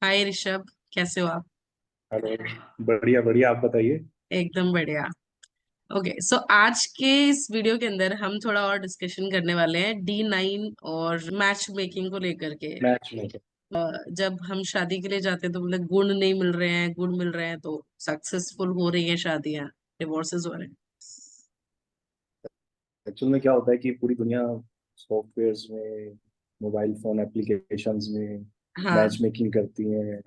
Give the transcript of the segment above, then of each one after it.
हाय ऋषभ, कैसे हो आप? हेलो। बढ़िया बढ़िया, आप बताइए। एकदम बढ़िया। ओके, सो आज के इस वीडियो के अंदर हम थोड़ा और डिस्कशन करने वाले हैं D9 और मैच मेकिंग को लेकर के। मैच में तो जब हम शादी के लिए जाते हैं तो मतलब गुण नहीं मिल रहे हैं, गुण मिल रहे हैं तो सक्सेसफुल हो रही है शादियां, डिवोर्सेस हो रहे हैं। एक्चुअल में क्या होता है कि पूरी दुनिया सॉफ्टवेयर्स में, मोबाइल फोन एप्लीकेशंस में हाँ। मैच मेकिंग करती हैं।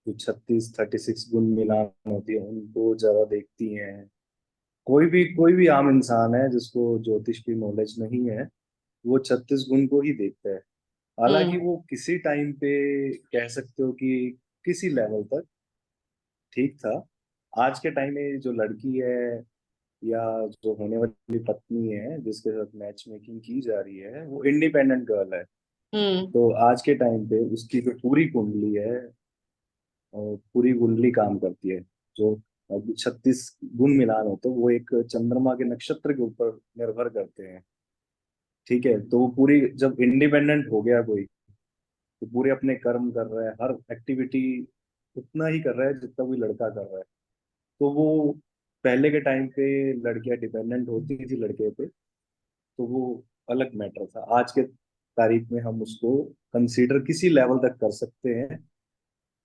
जो 36 गुण मिलान होती है उनको ज्यादा देखती हैं। कोई भी आम इंसान है जिसको ज्योतिष की नॉलेज नहीं है, वो 36 गुण को ही देखता है। हालांकि हम्म। वो किसी टाइम पे कह सकते हो कि किसी लेवल तक ठीक था। आज के टाइम में जो लड़की है या जो होने वाली पत्नी है जिसके साथ मैच मेकिंग की जा रही है, वो इंडिपेंडेंट गर्ल है। हम्म। तो आज के टाइम पे उसकी जो पूरी कुंडली है, और पूरी कुंडली काम करती है। जो 36 गुण मिलान होते हैं वो एक चंद्रमा के नक्षत्र के ऊपर निर्भर करते हैं। ठीक है, तो वो पूरी जब इंडिपेंडेंट हो गया कोई, तो पूरे अपने कर्म कर रहा है, हर एक्टिविटी उतना ही कर रहा है जितना कोई लड़का कर रहा है। तो वो पहले के टाइम पे लड़कियां डिपेंडेंट होती थी लड़के पे, तो वो अलग मैटर था। आज के तारीख में हम उसको कंसीडर किसी लेवल तक कर सकते हैं,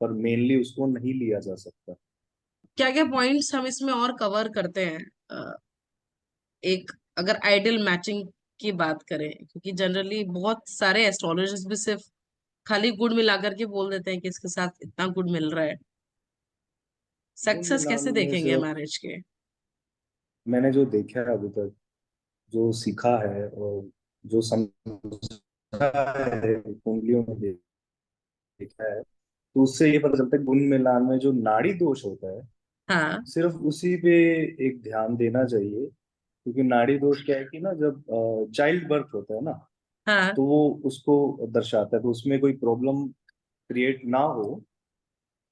पर मेनली उसको नहीं लिया जा सकता। क्या क्या पॉइंट्स हम इसमें और कवर करते हैं? एक, अगर आइडियल मैचिंग की बात करें, क्योंकि जनरली बहुत सारे एस्ट्रोलॉजर्स भी सिर्फ खाली गुण मिला करके बोल देते हैं कि इसके साथ इतना गुण मिल रहा है। गुण सक्सेस मिलान कैसे में देखेंगे सिर्फ मैरिज के? मैंने जो देखा है अभी तक, जो सीखा है और जो समझा है, कुंडलियों में देखा है, तो उससे ये पता चलता है गुण मिलान में जो नाड़ी दोष होता है, हाँ। सिर्फ उसी पे एक ध्यान देना चाहिए। क्योंकि नाड़ी दोष क्या है कि ना, जब चाइल्ड बर्थ होता है ना, हाँ। तो वो उसको दर्शाता है। तो उसमें कोई प्रॉब्लम क्रिएट ना हो,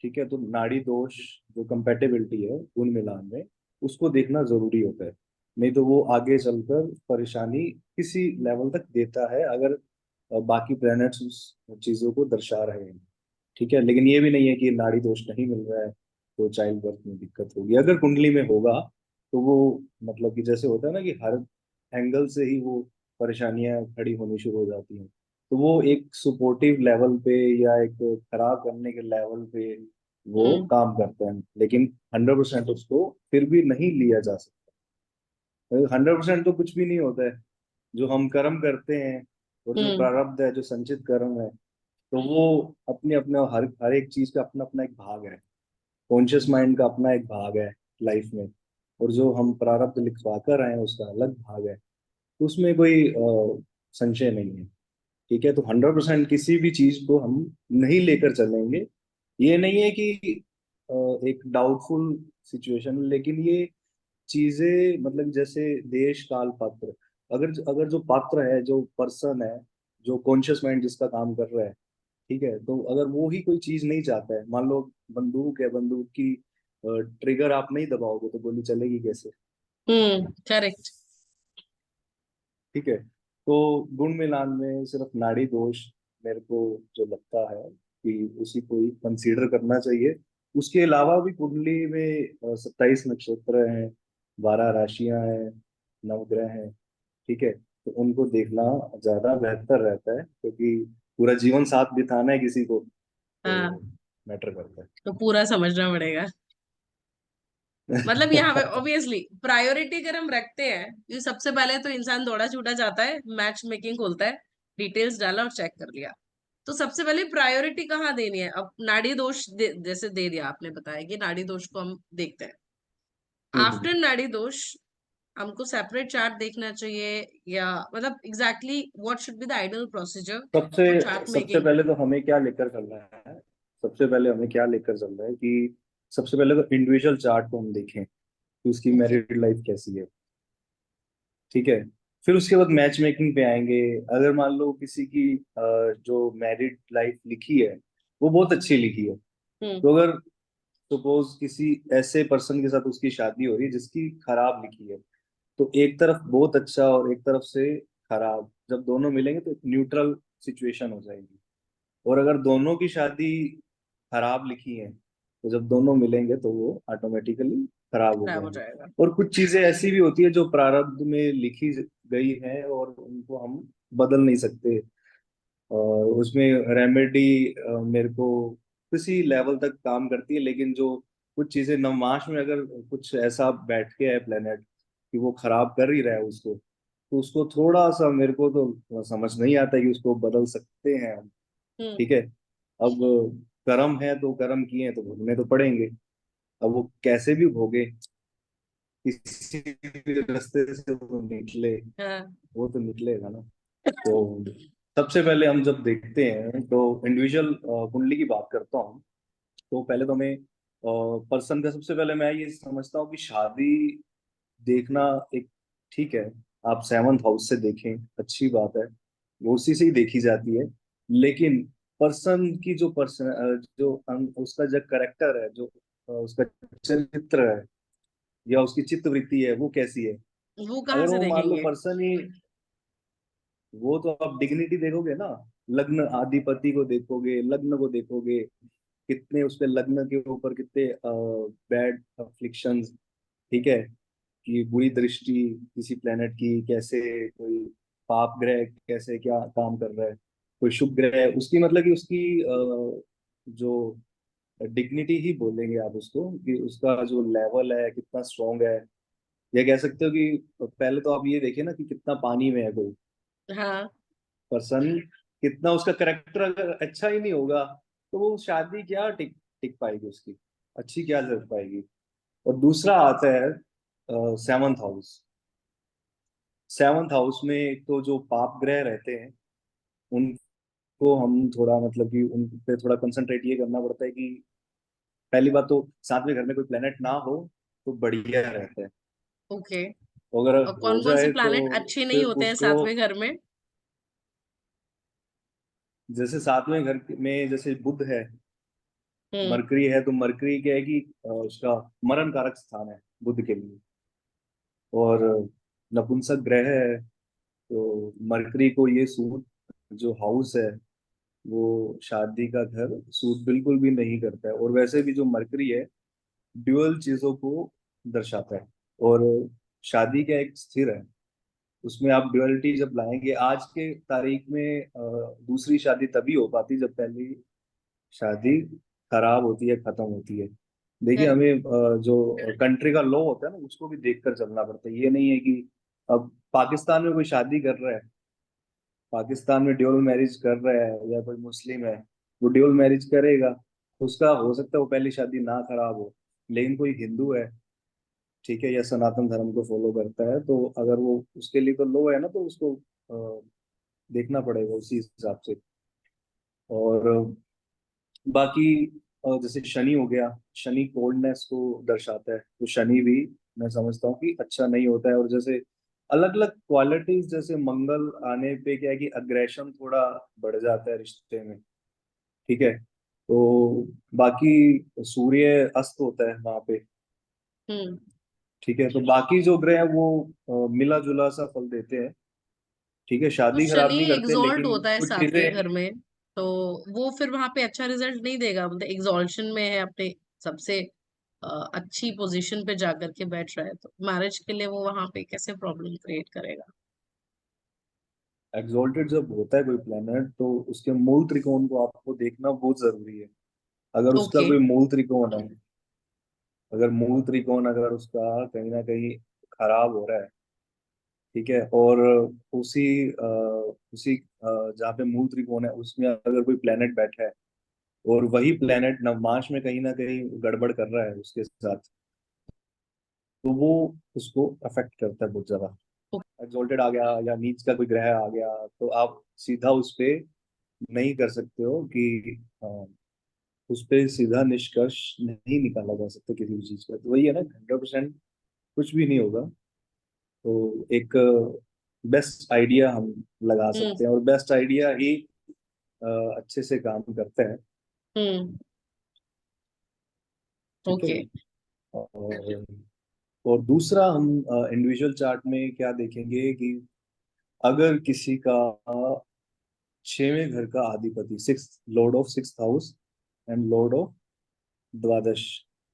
ठीक है, तो नाड़ी दोष जो कंपेटेबिलिटी है गुण मिलान में, उसको देखना जरूरी होता है। नहीं तो वो आगे चलकर परेशानी किसी लेवल तक देता है, अगर बाकी प्लैनेट्स उस चीजों को दर्शा रहे हैं। ठीक है, लेकिन ये भी नहीं है कि नाड़ी दोष नहीं मिल रहा है तो चाइल्ड बर्थ में दिक्कत होगी। अगर कुंडली में होगा तो वो, मतलब कि जैसे होता है ना कि हर एंगल से ही वो परेशानियां खड़ी होनी शुरू हो जाती हैं, तो वो एक सपोर्टिव लेवल पे या एक खराब करने के लेवल पे वो हम्म। काम करते हैं। लेकिन 100% उसको फिर भी नहीं लिया जा सकता। 100% तो कुछ भी नहीं होता है। जो हम कर्म करते हैं और जो हम्म। प्रारब्ध है, जो संचित कर्म है, तो वो अपने अपने हर हर एक चीज का अपना अपना एक भाग है। कॉन्शियस माइंड का अपना एक भाग है लाइफ में, और जो हम प्रारब्ध लिखवा कर आए हैं उसका अलग भाग है। तो उसमें कोई संशय नहीं है। ठीक है, तो 100% किसी भी चीज को हम नहीं लेकर चलेंगे। ये नहीं है कि अ, एक डाउटफुल सिचुएशन, लेकिन ये चीजें मतलब जैसे देश काल पात्र, अगर अगर जो पात्र है, जो पर्सन है, जो कॉन्शियस माइंड जिसका काम कर रहा है, ठीक है, तो अगर वो ही कोई चीज नहीं चाहता है, मान लो बंदूक है, बंदूक की ट्रिगर आप नहीं दबाओगे तो गोली चलेगी कैसे? करेक्ट। ठीक है, तो गुण मिलान में सिर्फ नाड़ी दोष मेरे को जो लगता है कि उसी को ही कंसीडर करना चाहिए। उसके अलावा भी कुंडली में 27 नक्षत्र हैं, 12 राशियां हैं, नवग्रह हैं। ठीक है, तो उनको देखना ज्यादा बेहतर रहता है, क्योंकि पूरा जीवन साथ बिताना है किसी को, हाँ, तो मैटर करता तो पूरा समझना पड़ेगा। मतलब यहाँ पे है। ऑब्वियसली प्रायोरिटी अगर हम रखते हैं, ये सबसे पहले तो इंसान दौड़ा छूटा जाता है, मैच मेकिंग खोलता है, डिटेल्स डाला और चेक कर लिया। तो सबसे पहले प्रायोरिटी कहाँ देनी है? अब नाड़ी दोष जैसे दे दिया आपने, बताया कि नाड़ी दोष को हम देखते हैं। हम्म। आफ्टर नाड़ी दोष हमको सेपरेट चार्ट देखना चाहिए, या मतलब exactly what should be the ideal procedure सबसे फॉर चार्ट सबसे मेकिंग? पहले तो हमें क्या लेकर चलना है? सबसे पहले हमें क्या लेकर चल रहा है कि सबसे पहले तो इंडिविजुअल चार्ट को हम देखें कि उसकी ओके। मैरिड लाइफ कैसी है। ठीक है, फिर उसके बाद मैच मेकिंग पे आएंगे। अगर मान लो किसी की जो मैरिड लाइफ लिखी है वो बहुत अच्छी लिखी है, हम्म। तो अगर सपोज किसी ऐसे पर्सन के साथ उसकी शादी हो रही है जिसकी खराब लिखी है, तो एक तरफ बहुत अच्छा और एक तरफ से खराब, जब दोनों मिलेंगे तो एक न्यूट्रल सिचुएशन हो जाएगी। और अगर दोनों की शादी खराब लिखी हैं, तो जब दोनों मिलेंगे तो वो ऑटोमेटिकली खराब हो खराब हो जाएंगे। जाएगा। और कुछ चीजें ऐसी भी होती है जो प्रारब्ध में लिखी गई है और उनको हम बदल नहीं सकते। और उसमें रेमेडी मेरे को किसी लेवल तक काम करती है, लेकिन जो कुछ चीजें नवमास में अगर कुछ ऐसा बैठ के है प्लेनेट कि वो खराब कर ही रहा है उसको, तो उसको थोड़ा सा मेरे को तो समझ नहीं आता कि उसको बदल सकते हैं हम। हम्म। ठीक है। अब कर्म है तो कर्म किए हैं तो भोगने तो पड़ेंगे। अब वो कैसे भी भोगे, किसी भी रास्ते से वो निकले, हाँ। वो तो निकलेगा ना। तो सबसे पहले हम जब देखते हैं तो इंडिविजुअल कुंडली की बात करता हूँ। तो पहले तो मैं पर्सन का सबसे पहले मैं ये समझता हूँ कि शादी देखना एक, ठीक है, आप सेवंथ हाउस से देखें अच्छी बात है, वो उसी से ही देखी जाती है। लेकिन पर्सन की जो उसका जो करेक्टर है, जो उसका चरित्र है या उसकी चित्त वृत्ति है वो कैसी है। वो कहाँ अगर से वो मान लो देखेंगे? पर्सन ही, वो तो आप डिग्निटी देखोगे ना, लग्न आधिपति को देखोगे, लग्न को देखोगे, कितने उसके लग्न के ऊपर कितने बैड अफ्लिक्शंस, ठीक है, कि बुरी दृष्टि किसी प्लेनेट की कैसे, कोई पाप ग्रह कैसे क्या काम कर रहा है, कोई शुभ ग्रह उसकी, मतलब कि उसकी जो डिग्निटी ही बोलेंगे आप उसको, कि उसका जो लेवल है कितना स्ट्रांग है। या कह सकते हो कि पहले तो आप ये देखिए ना कि कितना पानी में है कोई हाँ। पर्सन, कितना उसका करेक्टर अगर अच्छा ही नहीं होगा तो वो शादी क्या टिक टिक पाएगी उसकी, अच्छी क्या लग पाएगी। और दूसरा आता है सेवंथ हाउस। सेवंथ हाउस में एक तो जो पाप ग्रह रहते हैं उनको हम थोड़ा, मतलब कि उन पे थोड़ा कंसंट्रेट ये करना पड़ता है कि पहली बात तो सातवें घर में कोई प्लेनेट ना हो तो बढ़िया रहता है। ओके। तो अगर और हो कौन कौन से जाए तो प्लैनेट अच्छे नहीं फिर होते हैं उसको, सातवें घर में? जैसे सातवें घर में जैसे बुध है, हम्म। मरकरी है, तो मरकरी क्या है कि उसका मरण कारक स्थान है बुध के लिए। और नपुंसक ग्रह है, तो मरकरी को ये सूट, जो हाउस है वो शादी का घर सूट बिल्कुल भी नहीं करता है। और वैसे भी जो मरकरी है ड्यूअल चीजों को दर्शाता है। और शादी का एक स्थिर है, उसमें आप ड्युअलिटी जब लाएंगे आज के तारीख में, दूसरी शादी तभी हो पाती जब पहली शादी खराब होती है, खत्म होती है। देखिए करेक्ट। हमें जो कंट्री का लॉ होता है ना उसको भी देखकर चलना पड़ता है। ये नहीं है कि अब पाकिस्तान में कोई शादी कर रहा है, पाकिस्तान में ड्यूअल मैरिज कर रहा है या कोई मुस्लिम है, वो ड्यूअल मैरिज करेगा, तो उसका हो सकता है वो पहली शादी ना खराब हो। लेकिन कोई हिंदू है, ठीक है, या सनातन धर्म को फॉलो करता है, तो अगर वो उसके लिए तो लो है ना, तो उसको देखना पड़ेगा उसी हिसाब से। और बाकी जैसे शनि हो गया, शनि कोल्डनेस को दर्शाता है, तो शनि भी मैं समझता हूँ कि अच्छा नहीं होता है। और जैसे अलग अलग क्वालिटीज, जैसे मंगल आने पे क्या है कि अग्रेशन थोड़ा बढ़ जाता है रिश्ते में, ठीक है। तो बाकी सूर्य अस्त होता है वहां पे, हम्म। ठीक है। तो बाकी जो ग्रह हैं वो मिला जुला सा फल देते हैं, ठीक है, तो शादी शनि खराब नहीं करते एग्जॉल्ट लेकिन होता है कुछ सातवें चीजें। घर में, तो वो फिर वहां पे अच्छा रिजल्ट नहीं देगा। मतलब एग्जॉल्शन में है अपने सबसे अच्छी पोजीशन पे जाकर के बैठ रहा है, तो मैरिज के लिए वो वहां पे कैसे प्रॉब्लम क्रिएट करेगा? एग्जॉल्टेड जब होता है कोई प्लेनेट तो उसके मूल त्रिकोण को आपको देखना बहुत जरूरी है। अगर उसका ओके। कोई मूल त्रिकोण है, अगर मूल त्रिकोण अगर उसका कहीं ना कहीं खराब हो रहा है, ठीक है, और उसी उसी जहाँ पे मूल त्रिकोण है उसमें अगर कोई प्लेनेट बैठा है और वही प्लेनेट नवमांश में कहीं ना कहीं गड़बड़ कर रहा है उसके साथ, तो वो उसको अफेक्ट करता है बहुत ज्यादा। एग्जॉल्टेड आ गया या नीच का कोई ग्रह आ गया, तो आप सीधा उस पे नहीं कर सकते हो कि उस पे सीधा निष्कर्ष नहीं निकाला जा सकता किसी भी चीज का। तो वही है ना, 100% कुछ भी नहीं होगा। तो एक बेस्ट आइडिया हम लगा हम्म। सकते हैं, और बेस्ट आइडिया ही अ, अच्छे से काम करता है, हम्म। ठीक है। ओके। और और दूसरा हम इंडिविजुअल चार्ट में क्या देखेंगे कि अगर किसी का छवें घर का अधिपति, six Lord of six house, and Lord of द्वादश।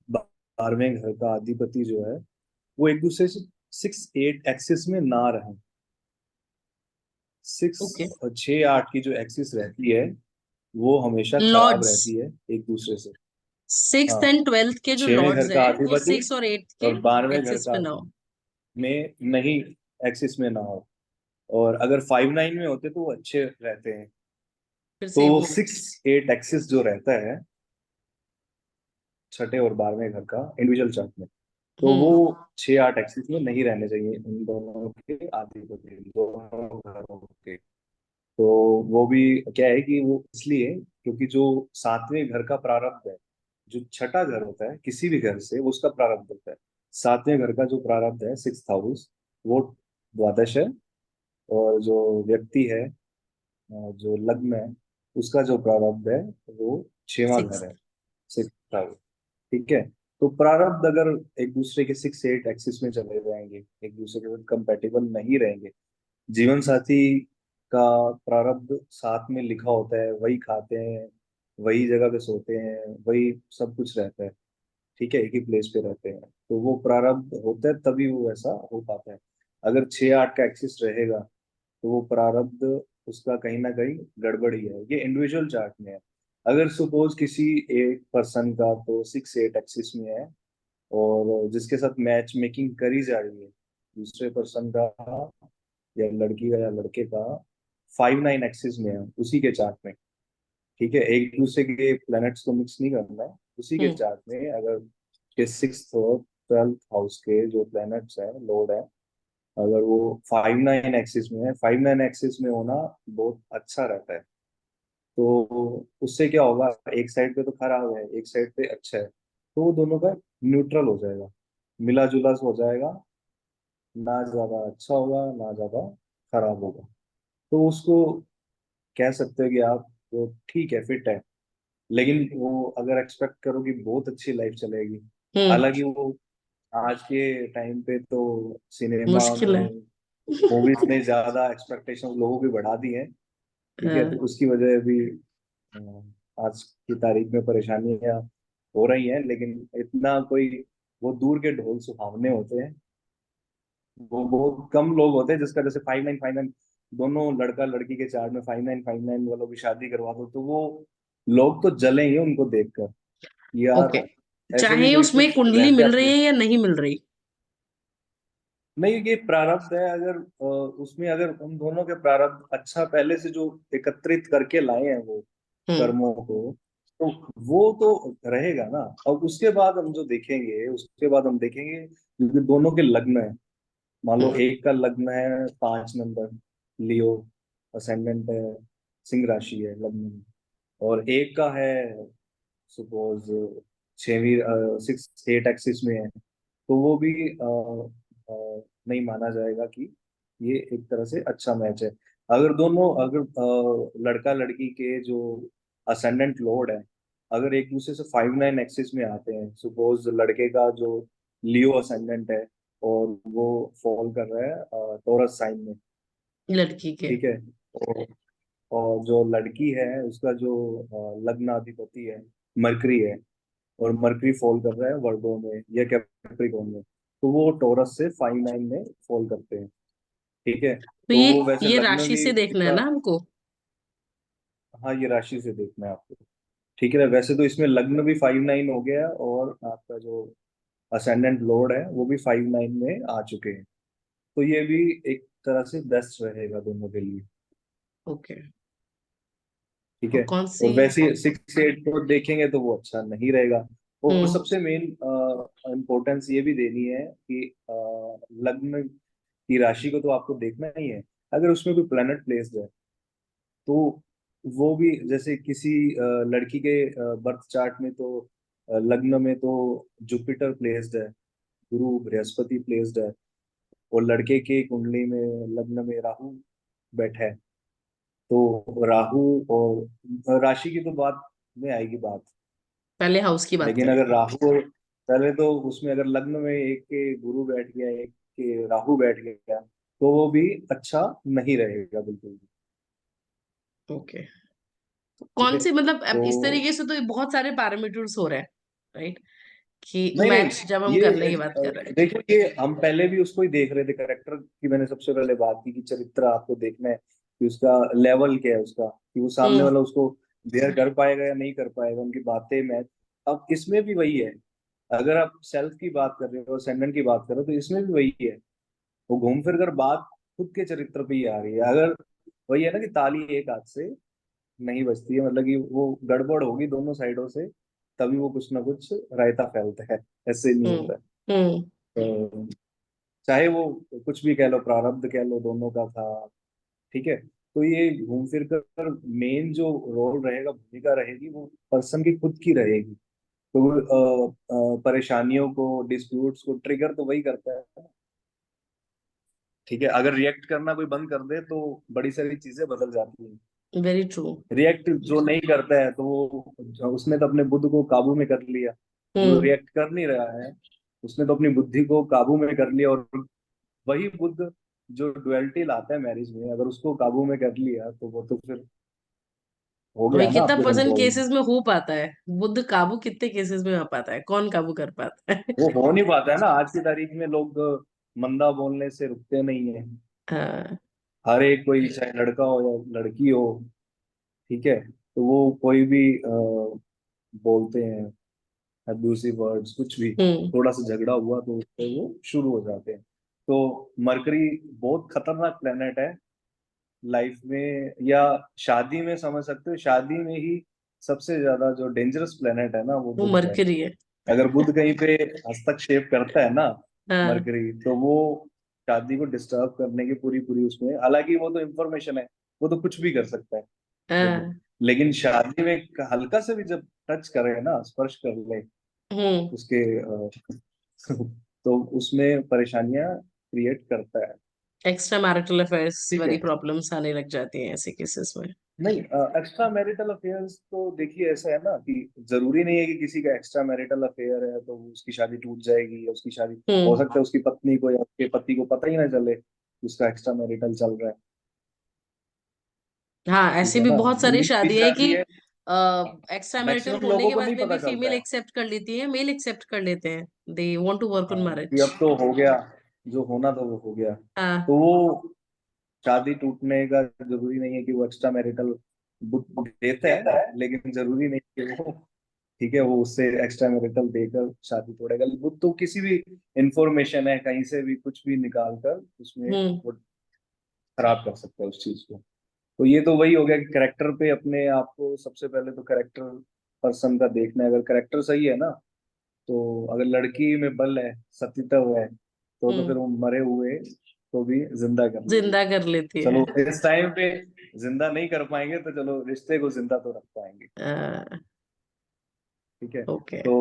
12वें घर का अधिपति जो है वो एक दूसरे से 6-8 एक्सिस में ना रहे। ओके। 6-8 की जो एक्सिस रहती है वो हमेशा खराब लॉर्ड्स, रहती है एक दूसरे से। सिक्स्थ हाँ, एंड ट्वेल्थ के जो 6वें घर लॉर्ड्स का हैं वो अधिपति 6 और 8 के और 12वें घर एक्सिस का में ना हो। में नहीं, एक्सिस में ना हो। और अगर 5-9 में होते तो वो अच्छे रहते हैं। फिर तो से वो 6-8 एक्सिस जो रहता है छठे और 12वें घर का इंडिविजुअल चार्ट में, तो वो हम्म 6-8 एक्सिस में नहीं रहने चाहिए इन दोनों के अधिपति, दोनों घरों के। तो वो भी क्या है कि वो इसलिए क्योंकि जो 7वें घर का प्रारब्ध है, जो छठा घर होता है किसी भी घर से, वो उसका प्रारब्ध होता है। 7वें घर का जो प्रारब्ध है, 6th हाउस, वो द्वादश है। और जो व्यक्ति है, जो लग्न है, उसका जो प्रारब्ध है वो 6वां घर सिक्स। है, 6th हाउस। ठीक है। तो प्रारब्ध अगर एक दूसरे के 6-8 एक्सिस में चले जाएंगे, एक दूसरे के साथ कंपेटेबल नहीं रहेंगे, जीवन साथी का प्रारब्ध साथ में लिखा होता है, वही खाते हैं, वही जगह पे सोते हैं, वही सब कुछ रहता है, ठीक है, एक ही प्लेस पे रहते हैं, तो वो प्रारब्ध होता है तभी वो ऐसा हो पाता है। अगर 6-8 का एक्सिस रहेगा तो वो प्रारब्ध उसका कहीं ना कहीं गड़बड़ ही है। ये इंडिविजुअल चार्ट में है। अगर सपोज किसी एक पर्सन का तो 6-8 एक्सिस में है और जिसके साथ मैच मेकिंग करी जा रही है, दूसरे पर्सन का या लड़की का या लड़के का 5-9 एक्सिस में है उसी के चार्ट में, ठीक है, एक दूसरे के प्लैनेट्स को मिक्स नहीं करना है, उसी के हम्म चार्ट में अगर के 6th और 12th हाउस के जो प्लैनेट्स है, लॉर्ड है, अगर वो 5-9 एक्सिस में है, 5-9 एक्सिस में होना बहुत अच्छा रहता है। तो उससे क्या होगा, एक साइड पे तो खराब है, एक साइड पे अच्छा है, तो वो दोनों का न्यूट्रल हो जाएगा, मिला जुला हो जाएगा, ना ज्यादा अच्छा होगा ना ज्यादा खराब होगा। तो उसको कह सकते हो कि आप वो ठीक है, फिट है। लेकिन वो अगर एक्सपेक्ट करो कि बहुत अच्छी लाइफ चलेगी, हम्म हालांकि वो आज के टाइम पे तो सिनेमा मुश्किल है। में, मूवीज में ज्यादा एक्सपेक्टेशन लोगों की बढ़ा दी है, ठीक है, तो हाँ, उसकी वजह भी आज की तारीख में परेशानियां हो रही हैं। लेकिन इतना कोई, वो दूर के ढोल सुहावने होते हैं, वो बहुत कम लोग होते हैं जिसका जैसे 5-9 दोनों लड़का लड़की के चार्ट में 5-9 वालों की शादी करवा दो तो वो लोग तो जलेंगे उनको देखकर, ओके। यार ऐसे भी चाहे कोई उसमें कुछ कुंडली रहते मिल रही अपने। है या नहीं मिल रही। नहीं, ये प्रारब्ध है। अगर उसमें अगर उन दोनों के प्रारब्ध अच्छा पहले से जो एकत्रित करके लाए हैं वो हम्म कर्मों को, तो वो तो रहेगा ना। और उसके बाद हम जो देखेंगे, उसके बाद हम देखेंगे क्योंकि दोनों के लग्न है। मान लो हम्म एक का लग्न है 5 नंबर, लियो, असेंडेंट है, सिंह राशि है लग्न में, और एक का है सपोज 6वीं 6-8 एक्सिस में है, तो वो भी नहीं माना जाएगा कि ये एक तरह से अच्छा मैच है। अगर दोनों, अगर लड़का लड़की के जो असेंडेंट लॉर्ड है, अगर एक दूसरे से 5-9 एक्सिस में आते हैं, सपोज लड़के का जो लियो असेंडेंट है और वो फॉल कर रहा है टॉरस साइन में, लड़की के। ठीक है, और, और जो लड़की है उसका जो लग्नाधिपति है मरकरी है, और मरकरी फॉल कर रहा है वर्गो में या कैप्रिकॉर्न में, तो वो टॉरस से 5-9 में फॉल करते हैं, ठीक है। तो तो वो वैसे ये लग्न राशि भी से देखना है इसका, ना हमको। हाँ ये राशि से देखना है आपको, ठीक है ना। वैसे तो इसमें लग्न भी 5-9 हो गया और आपका जो असेंडेंट लॉर्ड है वो भी 5-9 में आ चुके हैं, तो ये भी एक तरह से बेस्ट रहेगा दोनों के लिए, ओके। ठीक और है। कौन सी। और वैसे 6-8 को देखेंगे तो वो अच्छा नहीं रहेगा। और हम्म सबसे मेन इम्पोर्टेंस ये भी देनी है कि लग्न की राशि को तो आपको देखना ही है। अगर उसमें कोई प्लेनेट प्लेस्ड है तो वो भी, जैसे किसी लड़की के बर्थ चार्ट में तो लग्न में तो जुपिटर प्लेस्ड है, गुरु बृहस्पति प्लेस्ड है, और लड़के के कुंडली में लग्न में राहु बैठा है। तो राहु और राशि की तो बात में आएगी बात, पहले हाउस की बात लेकिन करें। अगर राहु और, पहले तो उसमें अगर लग्न में एक के गुरु बैठ गया, एक के राहु बैठ गया, तो वो भी अच्छा नहीं रहेगा बिल्कुल भी। ओके। तो ठीक कौन है। सी मतलब अब तो इस तरीके से तो ये बहुत सारे पैरामीटर्स हो रहे हैं, राइट, कि नहीं नहीं, मैच जब हम करने ये की बात कर रहे हैं। देखो, ये हम पहले भी उसको ही देख रहे थे, करेक्टर की मैंने सबसे पहले बात की कि चरित्र आपको देखना है कि उसका लेवल क्या है उसका, कि वो सामने हम्म। वाला उसको बेयर कर पाएगा या नहीं कर पाएगा, उनकी बातें मैच। अब इसमें भी वही है, अगर आप सेल्फ की बात कर रहे हो, असेंडेंट की बात कर रहे हो, तो इसमें भी वही है। वो घूम फिर कर बात खुद के चरित्र पे ही आ रही है। अगर वही है ना कि ताली एक हाथ से नहीं बजती है, मतलब कि वो गड़बड़ होगी दोनों साइडों से, तभी वो कुछ ना कुछ रायता फैलता है, ऐसे नहीं हम्म। होता है। हम्म। तो चाहे वो कुछ भी कह लो, प्रारब्ध कह लो, दोनों का था। ठीक है। तो ये घूम फिर कर मेन जो रोल रहेगा, भूमिका रहेगी, वो पर्सन की खुद की रहेगी। तो वो परेशानियों को, डिस्प्यूट्स को ट्रिगर तो वही करता है। ठीक है। अगर रिएक्ट करना कोई बंद कर दे तो बड़ी सारी चीजें बदल जाती हैं। Very true. रिएक्ट जो नहीं करता है तो वो उसने तो अपने बुद्ध को काबू में कर लिया। जो हम्म। रिएक्ट कर नहीं रहा है, उसने तो अपनी बुद्धि को काबू में कर लिया। और वही बुद्ध जो डुअलिटी लाता है मैरिज में, अगर उसको काबू में कर लिया तो वो तो फिर हो वही गया ना कितना आपके परसेंट कंट्रोल में। केसेस में हो पाता है? बुद्ध काबू कितने केसेस में हो पाता है? कौन काबू कर पाता है? वो हो नहीं पाता है ना, आज की तारीख में लोग मंदा बोलने से रुकते नहीं है। हाँ। हर एक कोई, चाहे लड़का हो या लड़की हो, ठीक है, तो वो कोई भी बोलते हैं अब्यूसिव वर्ड्स, कुछ भी, हम्म। थोड़ा सा झगड़ा हुआ तो उससे वो शुरू हो जाते हैं। तो मरकरी बहुत खतरनाक प्लेनेट है लाइफ में, या शादी में समझ सकते हो। शादी में ही सबसे ज्यादा जो डेंजरस प्लेनेट है ना, वो वो बुध है। मरकरी है। अगर बुध कहीं पे हस्तक्षेप करता है ना, हाँ। मरकरी, तो वो शादी को डिस्टर्ब करने की पूरी पूरी उसमें, हालांकि वो तो इंफॉर्मेशन है, वो तो कुछ भी कर सकता है बुध। हाँ। लेकिन शादी में हल्का से भी जब टच करे ना, स्पर्श कर ले हम्म। उसके तो उसमें परेशानियां क्रिएट करता है। एक्स्ट्रा मैरिटल अफेयर्स ठीक वाली है। प्रॉब्लम्स आने लग जाती हैं ऐसे केसेस में। नहीं, एक्स्ट्रा मैरिटल अफेयर्स तो देखिए ऐसा है ना कि जरूरी नहीं है कि किसी का एक्स्ट्रा मैरिटल अफेयर है तो उसकी शादी टूट जाएगी, या उसकी शादी, हो हम्म। सकता है उसकी पत्नी को या उसके पति को पता ही ना चले कि उसका एक्स्ट्रा मैरिटल चल रहा है। हाँ, ठीक ऐसी है भी ना, बहुत सारी जिंदगी की शादियां हैं कि शादी है। एक्स्ट्रा मैरिटल मैक्सिमम होने लोगों के को बाद नहीं में भी पता फीमेल चलता है। एक्सेप्ट कर लेती है, मेल एक्सेप्ट कर लेते हैं। They want to work on हाँ, कि मैरिज। अब तो हो गया, जो होना था वो हो गया। हाँ। तो वो शादी टूटने का जरूरी नहीं है कि वो एक्स्ट्रा मैरिटल देता है, लेकिन जरूरी नहीं कि वो, ठीक है, वो उससे एक्स्ट्रा मैरिटल देकर शादी तोड़ेगा। वो तो किसी भी इंफॉर्मेशन है, कहीं से भी कुछ भी निकाल कर उसमें हम्म। वो खराब कर सकता है उस चीज को। तो ये तो वही हो गया कि करेक्टर पे अपने आप को, सबसे पहले तो करेक्टर पर्सन का देखना है। अगर करेक्टर सही है ना, तो अगर लड़की में बल है, सतीत्व है, तो फिर हम्म। वो मरे हुए को भी जिंदा कर लेगी। जिंदा कर लेती है। चलो इस टाइम पे जिंदा नहीं कर पाएंगे तो चलो रिश्ते को जिंदा तो रख पाएंगे। ठीक है। ओके। तो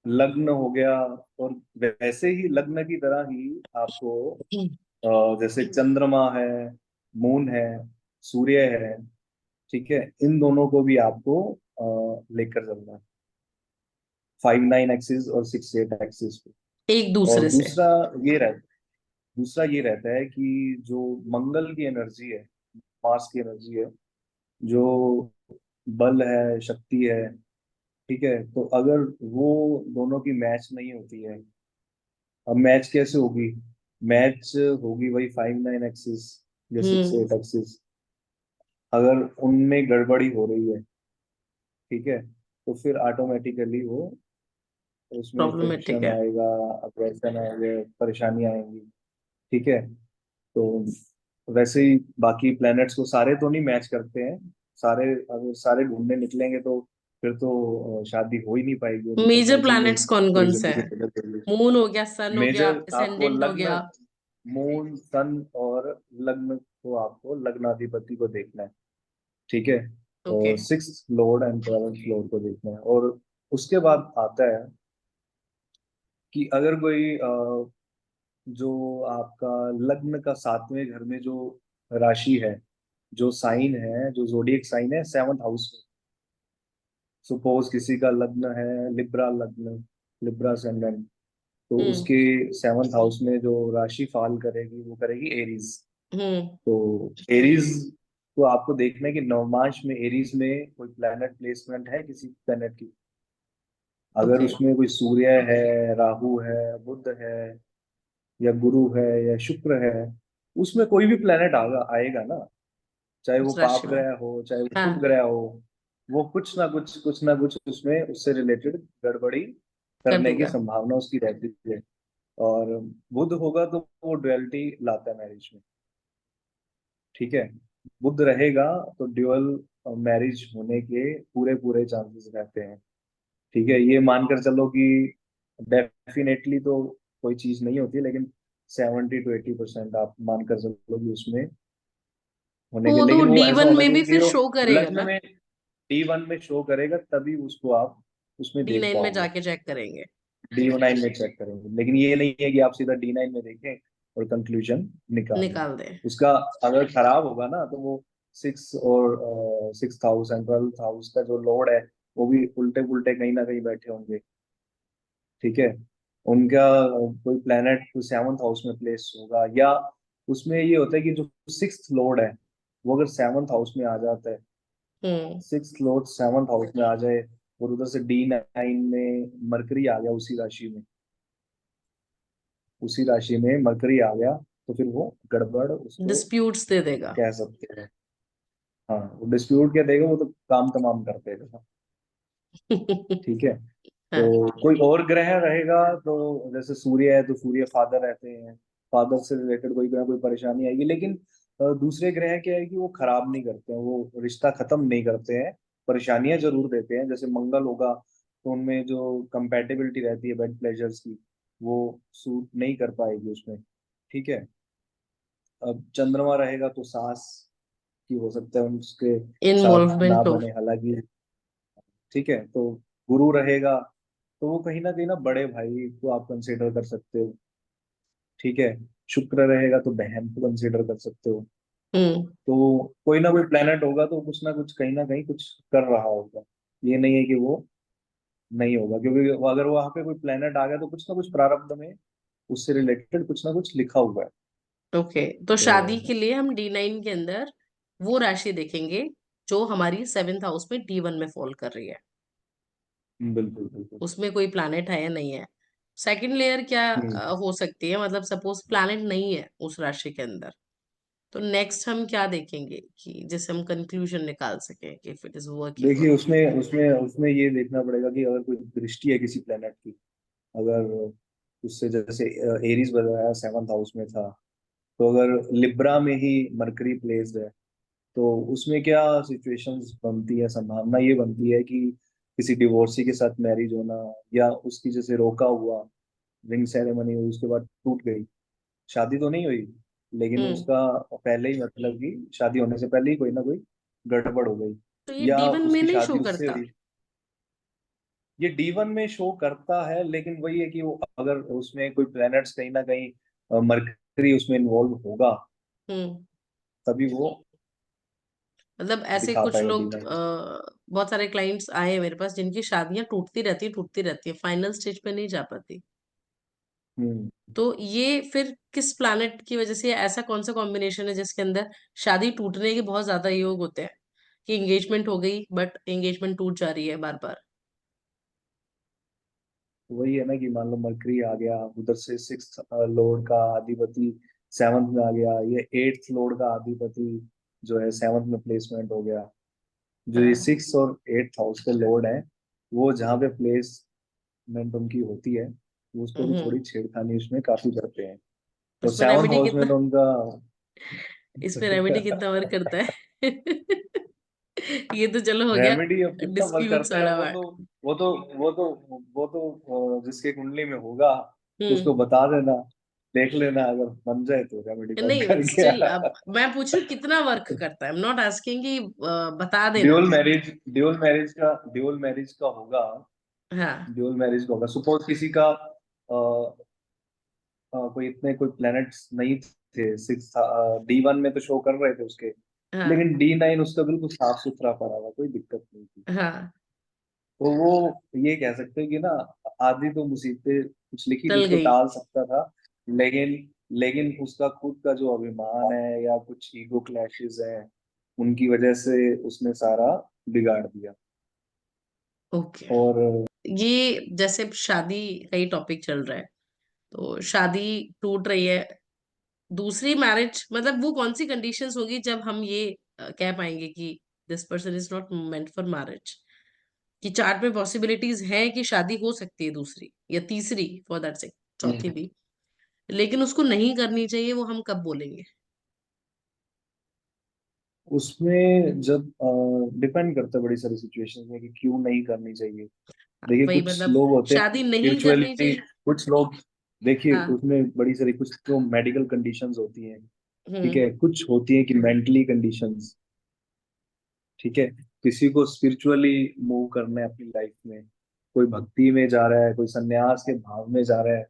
लग्न हो गया। और वैसे ही लग्न की तरह ही आपको जैसे चंद्रमा है, मून है, सूर्य है, ठीक है, इन दोनों को भी आपको लेकर चलना है, 5-9 एक्सिस और 6-8 एक्सिस पे। एक और दूसरे से। ये रहता दूसरा ये रहता है कि जो मंगल की एनर्जी है, मार्स की एनर्जी है, जो बल है, शक्ति है, ठीक है, तो अगर वो दोनों की मैच नहीं होती है, अब मैच कैसे होगी? मैच होगी वही 5-9 एक्सिस या सिक्स हम्म। Eight axis. अगर उनमें गड़बड़ी हो रही है, ठीक है, तो फिर ऑटोमेटिकली वो, उसमें प्रॉब्लमेटिक फ्रिक्शन है। आएगा, अग्रेशन आएगा, परेशानी आएंगी। ठीक है। तो वैसे ही बाकी प्लैनेट्स को सारे तो नहीं मैच करते हैं। सारे, अगर सारे ढूंढने निकलेंगे तो फिर तो शादी हो ही नहीं पाएगी, और मेजर ऐसे ही प्लैनेट्स कौन पूरी कौन से जिंदगी हैं? गुजर जाएगी। मून हो गया, सन हो गया, मेजर आपको असेंडेंट हो लग्न, गया। मून, सन और लग्न को, आपको लग्नाधिपति को देखना है। ठीक है। ओके। और six Lord and twelfth Lord को देखना है। और उसके बाद आता है कि अगर कोई जो आपका लग्न का 7वें घर में जो राशि है, जो साइन है, जो जोडिएक साइन है 7th हाउस में, सपोज किसी का लग्न है लिब्रा लग्न, लिब्रा ascendant, तो हम्म। उसके 7th हाउस में जो राशि फाल करेगी वो करेगी एरीज। हम्म। तो एरीज तो आपको देखना है कि नवमांश में एरीज में कोई प्लैनेट प्लेसमेंट है किसी प्लैनेट की। अगर ओके। उसमें कोई सूर्य है, राहु है, बुध है, या गुरु है, या शुक्र है, उसमें कोई भी प्लैनेट आएगा ना, चाहे वो उस पाप राशि में। ग्रह हो चाहे वो शुभ हाँ। ग्रह हो, वो कुछ ना कुछ उसमें उससे रिलेटेड गड़बड़ी कर करने की देगा। संभावना उसकी रहती है। और बुध होगा तो वो डुअलिटी लाता है मैरिज में। ठीक है, बुध रहेगा तो ड्यूअल मैरिज होने के पूरे पूरे चांसेस रहते हैं। ठीक है, ये मानकर चलो कि डेफिनेटली तो कोई चीज नहीं होती, लेकिन 70 to 80% आप मानकर चलो कि उसमें तो होने के, वो तो लेकिन वो ऐसा D1 होना में भी चाहिए कि फिर वो शो करेगा लग्न ना। में D1 में शो करेगा, तभी उसको आप उसमें देख D9 में पाओगे। जाके चेक करेंगे। D9 में चेक करेंगे, लेकिन ये नहीं है कि आप सीधा D9 में देखें और कंक्लूजन निकाल लें। निकाल दे। उसका अगर खराब होगा ना, तो वो six house and 12th house का जो लॉर्ड है, वो भी उल्टे पुल्टे कहीं ना कहीं बैठे होंगे। ठीक है, उनका कोई प्लेनेट 7th हाउस में प्लेस होगा, या उसमें ये होता है कि जो 6th लॉर्ड है, वो अगर 7th हाउस में आ जाता है, हम्म। 6th लॉर्ड 7th हाउस में आ जाए, और उधर से D9 में मरकरी आ गया उसी राशि में, उसी राशि में मरकरी आ गया, तो फिर वो गड़बड़ उसको डिस्प्यूट्स दे देगा। कह सकते हैं। हाँ, वो डिस्प्यूट क्या देगा, वो तो काम तमाम कर देगा। ठीक है, तो हाँ। कोई और ग्रह रहेगा तो जैसे सूर्य है, तो सूर्य फादर रहते हैं, फादर से रिलेटेड कोई ना कोई परेशानी आएगी, लेकिन दूसरे ग्रह क्या है कि वो खराब नहीं करते हैं, वो रिश्ता खत्म नहीं करते हैं, परेशानियां जरूर देते हैं। जैसे मंगल होगा तो उनमें जो कंपेटेबिलिटी रहती है बेड प्लेजर्स की, वो सूट नहीं कर पाएगी उसमें। ठीक है, अब चंद्रमा रहेगा तो सास की हो सकता है उसके साथ ना इन्वॉल्वमेंट हो। बने, हालांकि। ठीक है, तो गुरु रहेगा तो वो कहीं ना बड़े भाई को आप कंसिडर कर सकते हो। ठीक है, शुक्र रहेगा तो बहन को कंसिडर कर सकते हो। हम्म। तो कोई ना कोई प्लेनेट होगा तो कुछ ना कुछ कहीं ना कहीं कुछ कर रहा होगा। ये नहीं है कि वो नहीं होगा, क्योंकि अगर वहां पे कोई प्लेनेट आ गया तो कुछ ना कुछ प्रारब्ध में उससे रिलेटेड कुछ ना कुछ लिखा हुआ है। ओके, तो शादी तो के लिए हम D9 के अंदर वो राशि देखेंगे जो हमारी 7th हाउस में D1 में फॉल कर रही है। बिल्कुल बिल्कुल। उसमें कोई प्लैनेट है या नहीं है। सेकंड लेयर क्या हम्म हो सकती है, मतलब सपोज प्लैनेट नहीं है उस राशि के अंदर, तो नेक्स्ट हम क्या देखेंगे कि जिससे हम कंक्लूजन निकाल सके कि इफ इट इज वर्किंग और देखिए, उसमें उसमें उसमें ये देखना पड़ेगा कि अगर कोई दृष्टि है किसी प्लेनेट की, अगर उससे, जैसे एरीज बताया 7th हाउस में था, तो अगर लिब्रा में ही मरकरी प्लेस्ड है, तो उसमें क्या सिचुएशंस बनती है, संभावना ये बनती है कि किसी डिवोर्सी के साथ मैरिज होना, या उसकी जैसे रोका हुआ रिंग सेरेमनी हुई, उसके बाद टूट गई, शादी तो नहीं हुई, लेकिन हम्म। उसका पहले ही, मतलब कि शादी होने से पहले ही कोई ना कोई गड़बड़ हो गई, तो ये या D1 में उसकी नहीं शो शादी उससे करता। हुई। ये D1 में शो करता है, लेकिन वही है कि वो अगर उसमें कोई प्लैनेट्स कहीं ना कहीं मरकरी उसमें इन्वॉल्व होगा, हम्म। तभी वो मतलब ऐसे दिखा कुछ पाएगा लोग D9। बहुत सारे क्लाइंट्स आए हैं मेरे पास जिनकी शादियां टूटती रहती है, फाइनल स्टेज पे नहीं जा पाती। हम्म तो ये फिर किस प्लैनेट की वजह से, ऐसा कौन सा कॉम्बिनेशन है जिसके अंदर शादी टूटने के बहुत ज्यादा योग होते हैं कि एंगेजमेंट हो गई बट एंगेजमेंट टूट जा रही है बार बार। वही है ना कि मान लो मरकरी आ गया, उधर से 6th लॉर्ड का अधिपति 7th में आ गया, ये 8th लॉर्ड का अधिपति जो है 7th में प्लेसमेंट हो गया। जो ये हाँ। 6th और 8th हाउस के लॉर्ड है, वो जहाँ पे प्लेसमेंट उनकी होती है, वो उस पर भी हम्म। थोड़ी छेड़खानी उसमें काफी करते हैं। तो उसमें 7th रेमेडी हाउस में कितना, तो उनका इस पे रेमेडी कितना वर्क करता है? ये तो चलो हो गया रेमेडी अब कितना वर्क डिस्प्यूट्स करता है, वाला वो पार्ट। तो वो तो वो तो वो तो जिसके कुंडली में होगा उसको हम्म। बता देना, देख लेना, अगर बन जाए तो रेमेडी बन नहीं, करके। स्टिल अब मैं पूछ रही हूँ कितना वर्क करता है, आई एम नॉट आस्किंग कि बता देना। ड्यूअल मैरिज का होगा। हाँ। ड्यूअल मैरिज का होगा, सपोज किसी का कोई इतने कोई प्लैनेट्स नहीं थे, 6 D1 में तो शो कर रहे थे उसके, हाँ। लेकिन D9 उसका बिल्कुल साफ सुथरा पड़ा हुआ, कोई दिक्कत नहीं थी। हाँ। तो वो ये कह सकते हैं कि ना, आधी तो मुसीबतें कुछ लिखी थी टल उसको गई। टाल सकता था, लेकिन लेकिन उसका खुद का जो अभिमान है, या कुछ ईगो क्लैशेस है, उनकी वजह से उसने सारा बिगाड़ दिया। ओके। और ये जैसे शादी का ही टॉपिक चल रहा है, तो शादी टूट रही है, दूसरी मैरिज, मतलब वो कौन सी कंडीशंस होगी जब हम ये कह पाएंगे कि this person is not meant for marriage? कि चार्ट में पॉसिबिलिटीज है कि शादी हो सकती है दूसरी या तीसरी, फॉर दैट सेक चौथी हम्म, भी, लेकिन उसको नहीं करनी चाहिए, वो हम कब बोलेंगे? उसमें जब डिपेंड करता है बड़ी सारी सिचुएशंस में कि क्यों नहीं करनी चाहिए। देखिए वही कुछ मतलब, लोग होते हैं शादी नहीं करनी स्पिरिचुअली, चाहिए। कुछ लोग, देखिए हाँ। उसमें बड़ी सारी कुछ तो मेडिकल कंडीशंस होती हैं, ठीक हम्म। है, कुछ होती है कि मेंटली कंडीशंस, ठीक है। किसी को स्पिरिचुअली मूव करना है अपनी लाइफ में, कोई भक्ति में जा रहा है, कोई सन्यास के भाव में जा रहा है,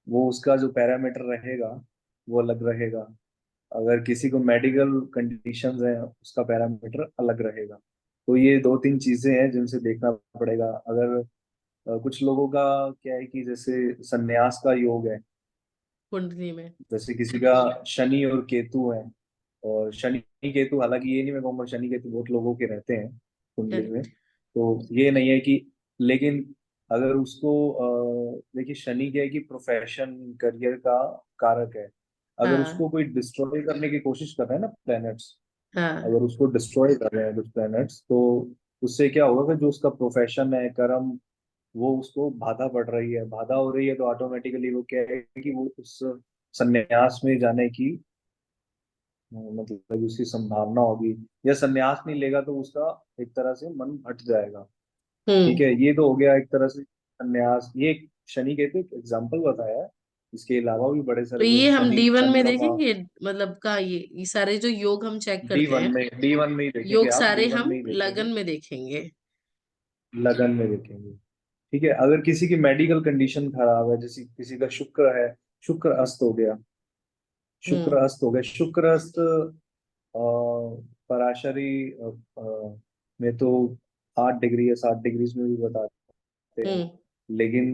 वो उसका जो पैरामीटर रहेगा वो अलग रहेगा। अगर किसी को मेडिकल कंडीशंस है उसका पैरामीटर अलग रहेगा। तो ये दो तीन चीजें हैं जिनसे देखना पड़ेगा। अगर कुछ लोगों का क्या है कि जैसे सन्यास का योग है, कुंडली में। जैसे किसी का शनि और केतु है, और शनि केतु, हालांकि ये नहीं मैं कहूँगा शनि केतु बहुत लोगों के रहते हैं कुंडली में, तो ये नहीं है कि, लेकिन अगर उसको देखिए शनि क्या है कि प्रोफेशन करियर का कारक है। अगर हाँ। उसको कोई डिस्ट्रॉय करने की कोशिश कर रहा है ना प्लैनेट्स, हाँ। अगर उसको डिस्ट्रॉय कर रहे हैं कुछ प्लैनेट्स, तो उससे क्या होगा कि जो उसका प्रोफेशन है, कर्म, वो उसको बाधा पड़ रही है, बाधा हो रही है, तो ऑटोमेटिकली वो क्या है कि वो उस संन्यास में जाने की मतलब उसकी संभावना होगी, या संन्यास नहीं लेगा तो उसका एक तरह से मन हट जाएगा। ठीक हम्म। है, ये तो हो गया एक तरह से संन्यास, ये एक शनि के तो एक एग्जाम्पल बताया है। इसके अलावा भी बड़े तो सारे ये जैसे हम शनि D1 में चंद्रमा। देखेंगे, मतलब का ये सारे जो योग हम चेक डी करते वन हैं, में, डी वन में ही देखेंगे योग आप, सारे डी वन हम में ही देखेंगे, लगन में देखेंगे। लगन में देखेंगे। ठीक है, अगर किसी की मेडिकल कंडीशन खराब है, जैसे किसी का शुक्र है, शुक्र अस्त हो गया, शुक्र हम्म। अस्त हो गया, शुक्र अस्त पराशरी में तो 8 डिग्री या 7 डिग्रीज में भी बताते हैं। हम्म। लेकिन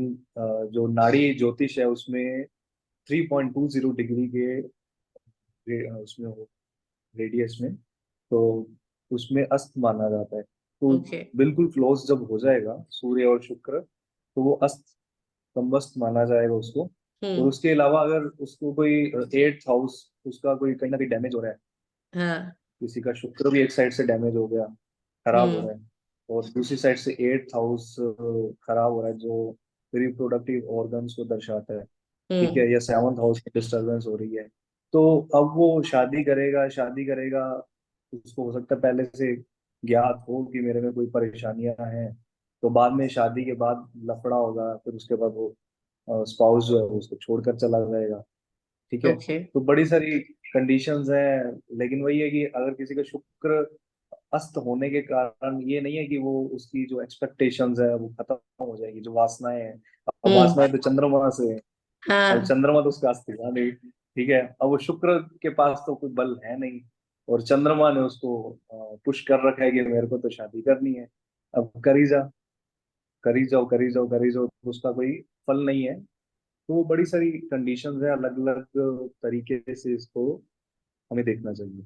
जो नाड़ी ज्योतिष है उसमें 3.20 डिग्री के उसमें रेडियस में, तो उसमें अस्त माना जाता है। तो ओके। बिल्कुल क्लोज जब हो जाएगा सूर्य और शुक्र, तो वो अस्त कंबस्त माना जाएगा उसको। और हम्म। उसके अलावा अगर उसको कोई 8th हाउस, उसका कोई कहीं ना कहीं डैमेज हो रहा है, हाँ। किसी का शुक्र भी एक साइड से डैमेज हो गया, खराब हो हम्म। रहा है, और दूसरी साइड से 8th हाउस खराब हो रहा है, जो रिप्रोडक्टिव ऑर्गन्स को दर्शाता है, ठीक हम्म। है, या 7th हाउस में डिस्टरबेंस हो रही है, तो अब वो शादी करेगा, शादी करेगा, उसको हो सकता है पहले से ज्ञात हो कि मेरे में कोई परेशानियां हैं, तो बाद में शादी के बाद लफड़ा होगा, फिर उसके बाद वो स्पाउस जो है वो उसको छोड़कर चला जाएगा। ठीक है, ओके। तो बड़ी सारी कंडीशंस हैं। लेकिन वही है कि अगर किसी का शुक्र अस्त होने के कारण ये नहीं है कि वो उसकी जो एक्सपेक्टेशंस है वो खत्म हो जाएगी, जो वासनाएं हैं, अब हम्म। वासनाएं तो चंद्रमा से है, अब हाँ। चंद्रमा तो उसका अस्त हुआ नहीं, ठीक है, अब वो शुक्र के पास तो कोई बल है नहीं, और चंद्रमा ने उसको पुश कर रखा है कि मेरे को तो शादी करनी है, अब करी जा, करी जाओ, करी जाओ, करी जाओ, तो उसका कोई फल नहीं है। तो वो बड़ी सारी कंडीशंस है, अलग अलग तरीके से इसको हमें देखना चाहिए।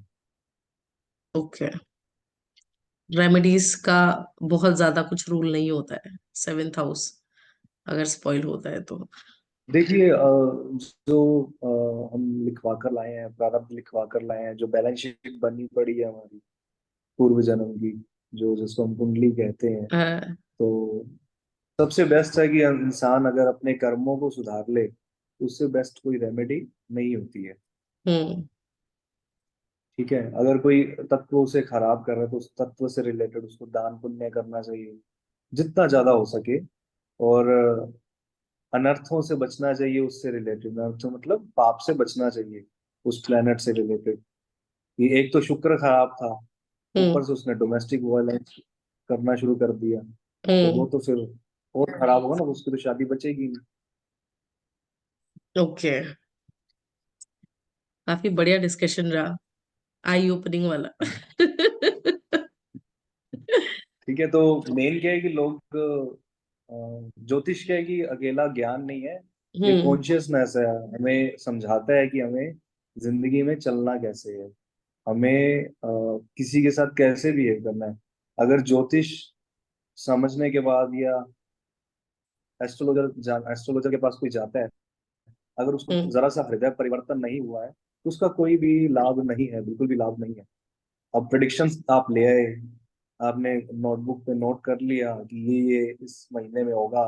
ओके। रेमेडीज का बहुत ज्यादा कुछ रूल नहीं होता है, सेवेंथ हाउस अगर स्पॉइल होता है तो। देखिए जो हम लिखवा कर लाए हैं, प्रारब्ध लिखवा कर लाए हैं, जो बैलेंस शीट बनी पड़ी है हमारी पूर्व जन्म की, जो जिसको हम कुंडली कहते हैं, हाँ। तो सबसे बेस्ट है कि इंसान अगर अपने कर्मों को सुधार ले, उससे बेस्ट कोई रेमेडी नहीं होती है। हम्म। ठीक है, अगर कोई तत्व उसे खराब कर रहा है तो उस तत्व से रिलेटेड उसको दान पुण्य करना चाहिए जितना ज्यादा हो सके, और अनर्थों से बचना चाहिए, उससे रिलेटेड अनर्थों मतलब पाप से बचना चाहिए उस प्लेनेट से रिलेटेड। ये एक तो शुक्र खराब था, ऊपर हम्म। से उसने डोमेस्टिक वायलेंस करना शुरू कर दिया, तो वो हम्म। तो फिर और खराब होगा ना, उसकी तो शादी बचेगी नहीं। ओके। काफी बढ़िया डिस्कशन रहा, आई ओपनिंग वाला। ठीक है, तो मेन क्या है कि लोग ज्योतिष क्या है कि अकेला ज्ञान नहीं है, ये हम्म। कॉन्शियसनेस है, हमें समझाता है कि हमें जिंदगी में चलना कैसे है। हमें किसी के साथ कैसे बिहेव करना है। अगर ज्योतिष समझने के बाद या एस्ट्रोलॉजर के पास कोई जाता है, अगर उसको हम्म। जरा सा हृदय परिवर्तन नहीं हुआ है तो उसका कोई भी लाभ नहीं है, बिल्कुल भी लाभ नहीं है। अब प्रिडिक्शंस आप ले आए, आपने नोटबुक पे नोट कर लिया कि ये इस महीने में होगा,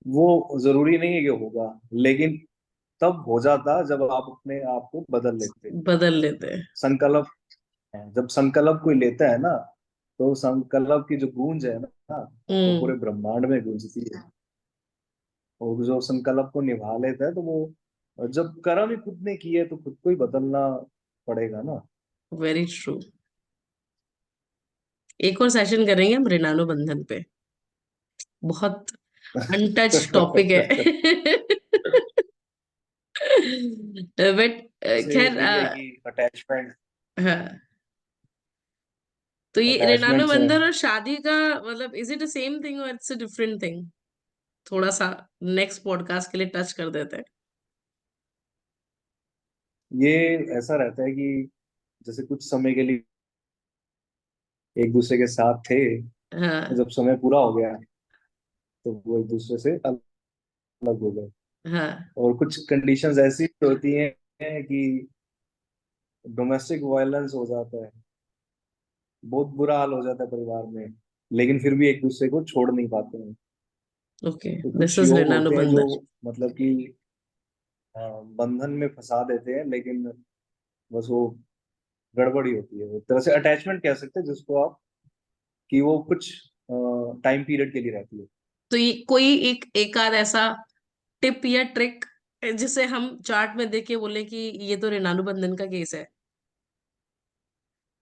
वो जरूरी नहीं है कि होगा, लेकिन तब हो जाता जब आप अपने आप को बदल लेते। बदल लेते हैं। संकल्प है, जब संकल्प कोई लेता है ना, तो संकल्प की जो गूंज है ना, वो हम्म। पूरे ब्रह्मांड में गूंजती है। और जो संकल्प को निभा लेता है तो वो, जब कर्म ही खुद ने किए तो खुद को ही बदलना पड़ेगा ना। Very true. एक और सेशन करेंगे हम ऋणानु बंधन पे, बहुत अनटच टॉपिक है। बट से खैर वही है कि अटैचमेंट हाँ। तो ये ऋणानु अटैचमेंट्स हैं। बंधन और शादी का मतलब is it a same thing और इट्स अ डिफरेंट थिंग? थोड़ा सा नेक्स्ट पॉडकास्ट के लिए टच कर देते हैं। ये ऐसा रहता है कि जैसे कुछ समय के लिए एक दूसरे के साथ थे, हाँ। जब समय पूरा हो गया तो वो एक दूसरे से अलग हो गए। हाँ। और कुछ कंडीशंस ऐसी होती हैं कि डोमेस्टिक वायलेंस हो जाता है, बहुत बुरा हाल हो जाता है परिवार में, लेकिन फिर भी एक दूसरे को छोड़ नहीं पाते हैं। ओके। तो दिस कुछ इज योग ऋणानु होते हैं जो बंधन। मतलब कि बंधन में फंसा देते हैं, लेकिन बस वो गड़बड़ी होती है। एक तरह से अटैचमेंट कह सकते हैं जिसको आप, कि वो कुछ टाइम पीरियड के लिए रहती है। तो ये कोई एक आध ऐसा टिप या ट्रिक जिसे हम चार्ट में देख के बोले कि ये तो ऋणानु बंधन का केस है?